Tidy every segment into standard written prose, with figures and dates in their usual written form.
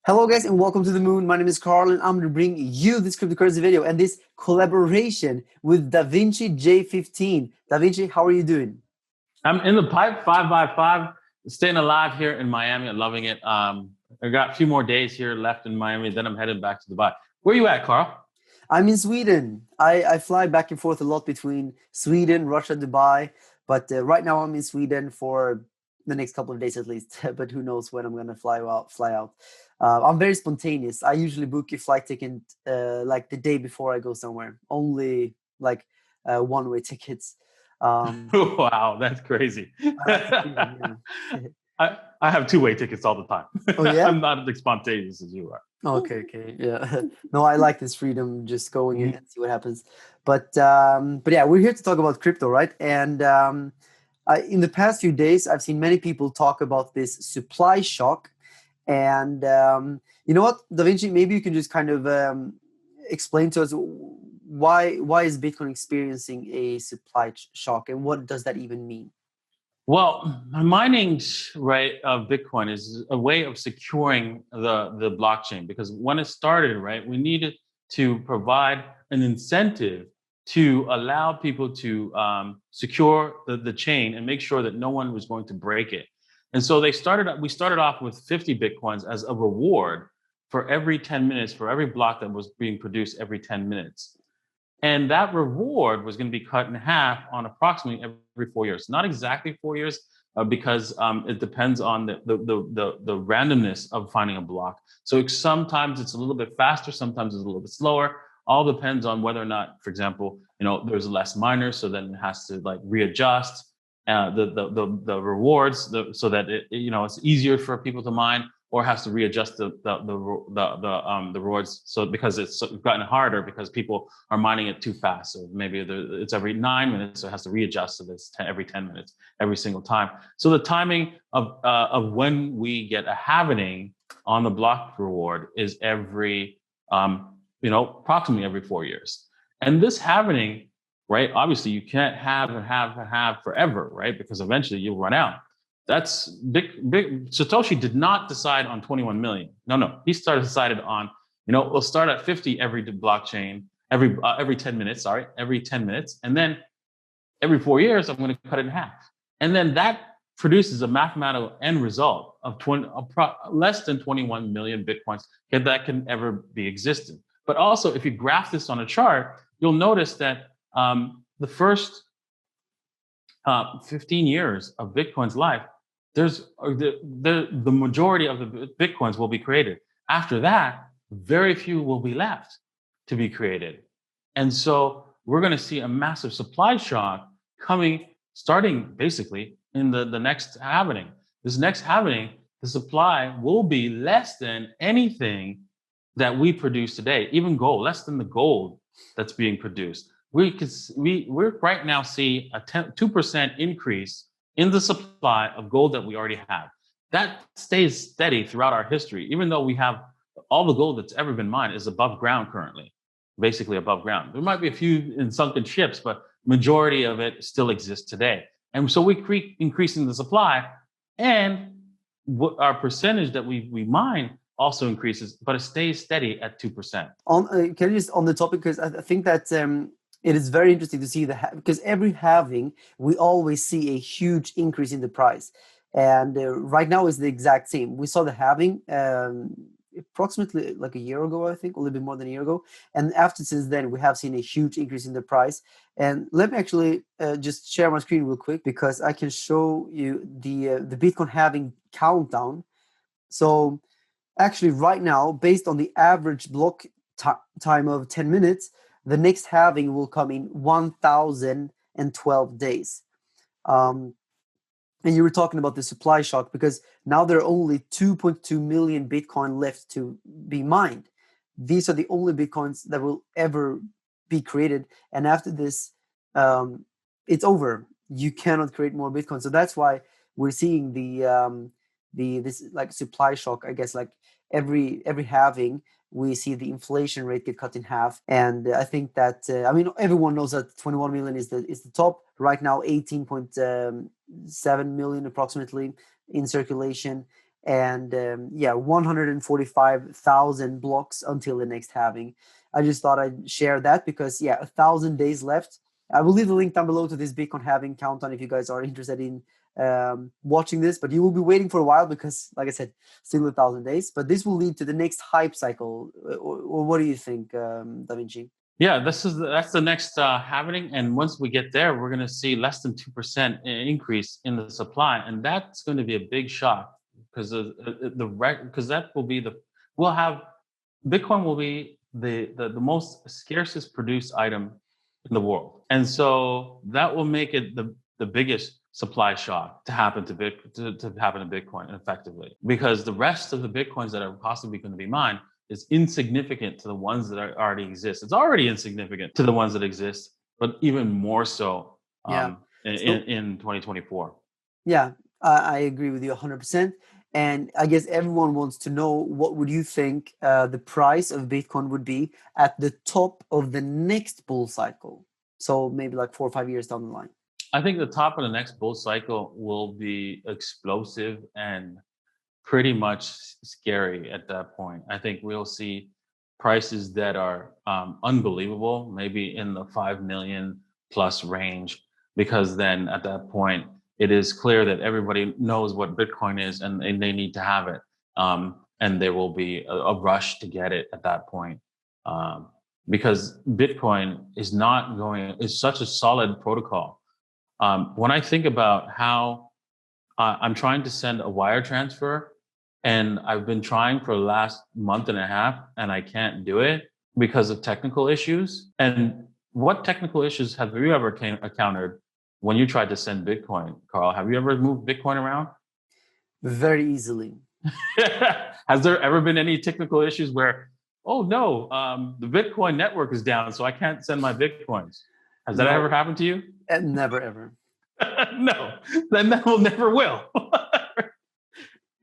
Hello guys and welcome to the moon. My name is Carl and I'm going to bring you this cryptocurrency video and this collaboration with DaVinci J15. DaVinci, how are you doing? I'm in the pipe 5x5, staying alive here in Miami. I'm loving it. I got a few more days here left in Miami, then I'm headed back to Dubai. Where are you at, Carl? I'm in Sweden. I fly back and forth a lot between Sweden, Russia, Dubai, but right now I'm in Sweden for the next couple of days at least, but who knows when I'm going to fly out. I'm very spontaneous. I usually book a flight ticket like the day before I go somewhere, only like one-way tickets. Wow, that's crazy. I like the freedom, yeah. I have two-way tickets all the time. Oh yeah? I'm not as spontaneous as you are. Okay, yeah. No, I like this freedom, just going in and see what happens. But yeah, we're here to talk about crypto, right? And in the past few days, I've seen many people talk about this supply shock. And you know what, DaVinci, maybe you can just kind of explain to us why is Bitcoin experiencing a supply shock, and what does that even mean? Well, mining right of Bitcoin is a way of securing the blockchain, because when it started, right, we needed to provide an incentive to allow people to secure the chain and make sure that no one was going to break it. And so we started off with 50 Bitcoins as a reward for every 10 minutes, for every block that was being produced every 10 minutes. And that reward was going to be cut in half on approximately every 4 years. Not exactly 4 years, because it depends on the randomness of finding a block. So sometimes it's a little bit faster, sometimes it's a little bit slower. All depends on whether or not, for example, there's less miners, so then it has to like readjust the rewards so that it's easier for people to mine, or has to readjust the rewards, so because it's gotten harder because people are mining it too fast. So maybe it's every 9 minutes, so it has to readjust to this every 10 minutes every single time. So the timing of when we get a halving on the block reward is every approximately every 4 years. And this halving, right? Obviously, you can't have forever, right? Because eventually you'll run out. That's big. Satoshi did not decide on 21 million. No. He decided on, we'll start at 50 every blockchain, every 10 minutes, every 10 minutes. And then every 4 years, I'm going to cut it in half. And then that produces a mathematical end result of less than 21 million Bitcoins that can ever be existed. But also, if you graph this on a chart, you'll notice that the first 15 years of Bitcoin's life, the majority of the Bitcoins will be created. After that, very few will be left to be created. And so we're going to see a massive supply shock starting basically in the next halving. This next halving, the supply will be less than anything that we produce today, even gold, less than the gold that's being produced. We're right now see a 2% increase in the supply of gold that we already have. That stays steady throughout our history, even though we have all the gold that's ever been mined is above ground currently, basically above ground. There might be a few in sunken ships, but majority of it still exists today. And so we keep increasing the supply, and our percentage that we mine also increases, but it stays steady at 2%. Can you just on the topic, because I think that it is very interesting to see because every halving we always see a huge increase in the price, and right now is the exact same. We saw the halving approximately like a year ago, I think, a little bit more than a year ago, and since then we have seen a huge increase in the price. And let me actually just share my screen real quick, because I can show you the Bitcoin halving countdown. So actually right now, based on the average block time of 10 minutes, the next halving will come in 1,012 days. And you were talking about the supply shock, because now there are only 2.2 million Bitcoin left to be mined. These are the only Bitcoins that will ever be created. And after this, it's over. You cannot create more Bitcoin. So that's why we're seeing this like supply shock, I guess. Like every halving, we see the inflation rate get cut in half. And I think that everyone knows that 21 million is the top right now. 18.7 million approximately in circulation, and 145,000 blocks until the next halving. I just thought I'd share that because 1,000 days left. I will leave the link down below to this Bitcoin halving countdown if you guys are interested in watching this, but you will be waiting for a while because, like I said, still 1,000 days. But this will lead to the next hype cycle. Or what do you think, Da Vinci? Yeah, that's the next happening, and once we get there, we're going to see less than 2% increase in the supply, and that's going to be a big shock because because that will be we'll have Bitcoin will be the most scarcest produced item in the world, and so that will make it the biggest supply shock to happen to happen to Bitcoin effectively, because the rest of the Bitcoins that are possibly going to be mined is insignificant to the ones that already exist. It's already insignificant to the ones that exist, but even more so Yeah. So in 2024. yeah, I agree with you 100%. And I guess everyone wants to know, what would you think the price of Bitcoin would be at the top of the next bull cycle? So maybe like 4 or 5 years down the line. I think the top of the next bull cycle will be explosive and pretty much scary at that point. I think we'll see prices that are unbelievable, maybe in the 5 million plus range, because then at that point, it is clear that everybody knows what Bitcoin is and they need to have it. And there will be a rush to get it at that point. Because Bitcoin is such a solid protocol. When I think about how I'm trying to send a wire transfer, and I've been trying for the last month and a half, and I can't do it because of technical issues. And what technical issues have you ever encountered when you tried to send Bitcoin, Carl? Have you ever moved Bitcoin around? Very easily. Has there ever been any technical issues where, oh no, the Bitcoin network is down, so I can't send my Bitcoins? Has that ever No, happened to you? never ever. No, then that will never will.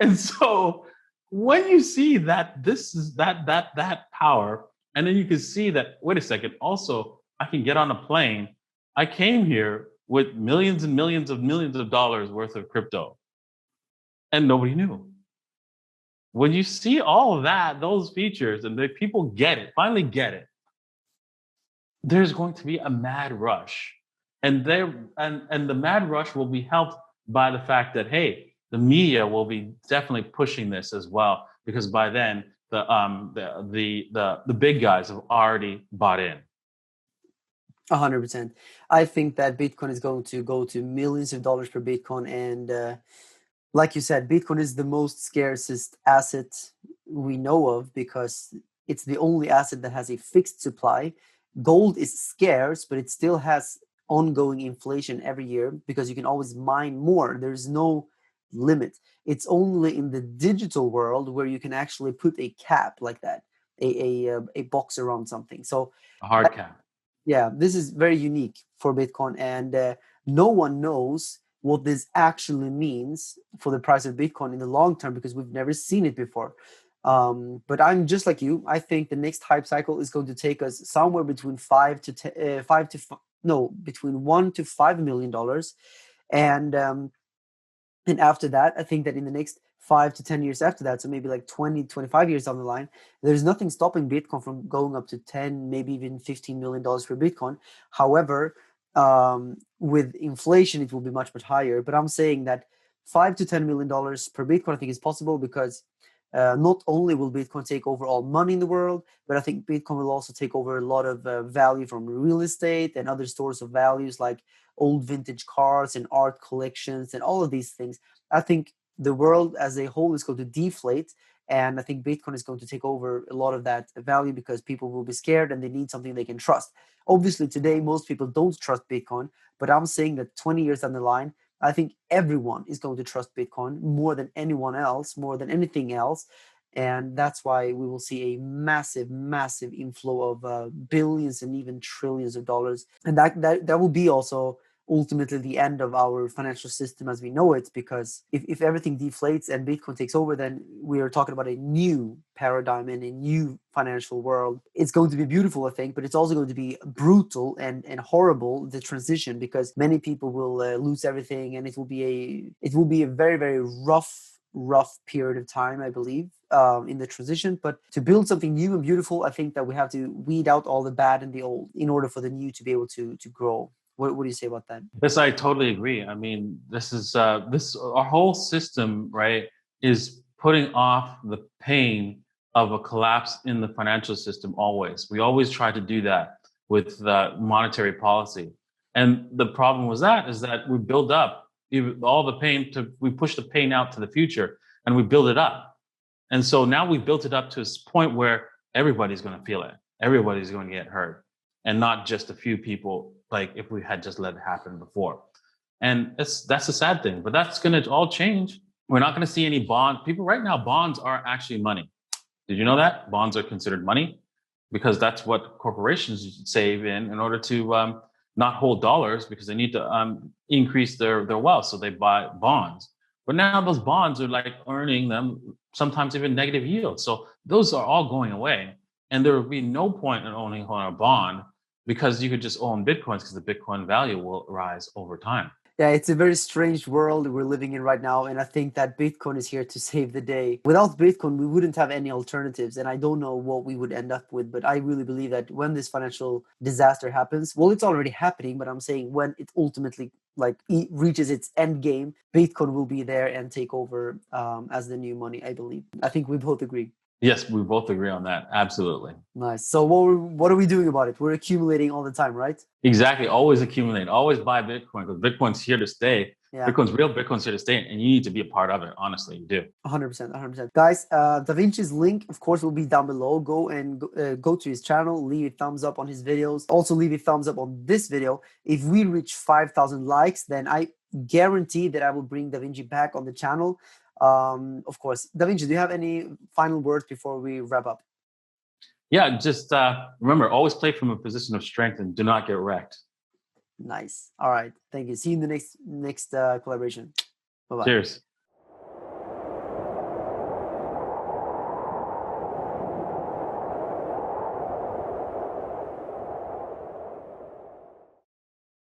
And so when you see that this is that power, and then you can see that, wait a second, also I can get on a plane. I came here with millions and millions of dollars worth of crypto, and nobody knew. When you see all of that, those features, and the people get it, finally get it, there's going to be a mad rush. And the mad rush will be helped by the fact that, hey, the media will be definitely pushing this as well, because by then the big guys have already bought in. 100%. I think that Bitcoin is going to go to millions of dollars per Bitcoin. And like you said, Bitcoin is the most scarcest asset we know of because it's the only asset that has a fixed supply. Gold is scarce, but it still has ongoing inflation every year because you can always mine more. There's no limit. It's only in the digital world where you can actually put a cap like that, a box around something. So A hard cap. yeah, this is very unique for Bitcoin, and no one knows what this actually means for the price of Bitcoin in the long term because we've never seen it before. But I'm just like you. I think the next hype cycle is going to take us somewhere between between $1 to $5 million, and after that, I think that in the next 5 to 10 years after that, so maybe like 20, 25 years down the line, there's nothing stopping Bitcoin from going up to 10, maybe even $15 million per Bitcoin. However, with inflation, it will be much, much higher. But I'm saying that $5 to $10 million per Bitcoin, I think is possible because not only will Bitcoin take over all money in the world, but I think Bitcoin will also take over a lot of value from real estate and other stores of values like old vintage cars and art collections and all of these things. I think the world as a whole is going to deflate. And I think Bitcoin is going to take over a lot of that value because people will be scared and they need something they can trust. Obviously, today, most people don't trust Bitcoin, but I'm saying that 20 years down the line, I think everyone is going to trust Bitcoin more than anyone else, more than anything else. And that's why we will see a massive, massive inflow of billions and even trillions of dollars. And that will be also ultimately the end of our financial system as we know it, because if everything deflates and Bitcoin takes over, then we are talking about a new paradigm and a new financial world. It's going to be beautiful, I think, but it's also going to be brutal and horrible, the transition, because many people will lose everything, and it will be a very, very rough rough period of time, I believe, in the transition. But to build something new and beautiful, I think that we have to weed out all the bad and the old in order for the new to be able to grow. What do you say about that? Yes, I totally agree. I mean, this is this our whole system, right, is putting off the pain of a collapse in the financial system always. We always try to do that with monetary policy. And the problem with that is that we build up all the pain we push the pain out to the future and we build it up. And so now we built it up to a point where everybody's going to feel it. Everybody's going to get hurt, and not just a few people. Like if we had just let it happen before, and that's a sad thing. But that's going to all change. We're not going to see any bond. People right now, bonds are actually money. Did you know that bonds are considered money? Because that's what corporations save in order to not hold dollars, because they need to increase their wealth. So they buy bonds. But now those bonds are like earning them sometimes even negative yield. So those are all going away. And there will be no point in owning a bond, because you could just own Bitcoins, because the Bitcoin value will rise over time. Yeah, it's a very strange world we're living in right now, and I think that Bitcoin is here to save the day. Without Bitcoin, we wouldn't have any alternatives, and I don't know what we would end up with, but I really believe that when this financial disaster happens, well, it's already happening, but I'm saying when it ultimately reaches its end game, Bitcoin will be there and take over as the new money, I believe. I think we both agree. Yes, we both agree on that. Absolutely. Nice. So what are we doing about it? We're accumulating all the time, right? Exactly. Always accumulate. Always buy Bitcoin, because Bitcoin's here to stay. Yeah. Bitcoin's here to stay, and you need to be a part of it. Honestly, you do. 100%, 100%. Guys, Da Vinci's link, of course, will be down below. Go and go to his channel, leave a thumbs up on his videos. Also, leave a thumbs up on this video. If we reach 5,000 likes, then I guarantee that I will bring Da Vinci back on the channel. Of course, Da Vinci, do you have any final words before we wrap up? Yeah, just remember, always play from a position of strength and do not get wrecked. Nice. All right. Thank you. See you in the next collaboration. Bye-bye. Cheers.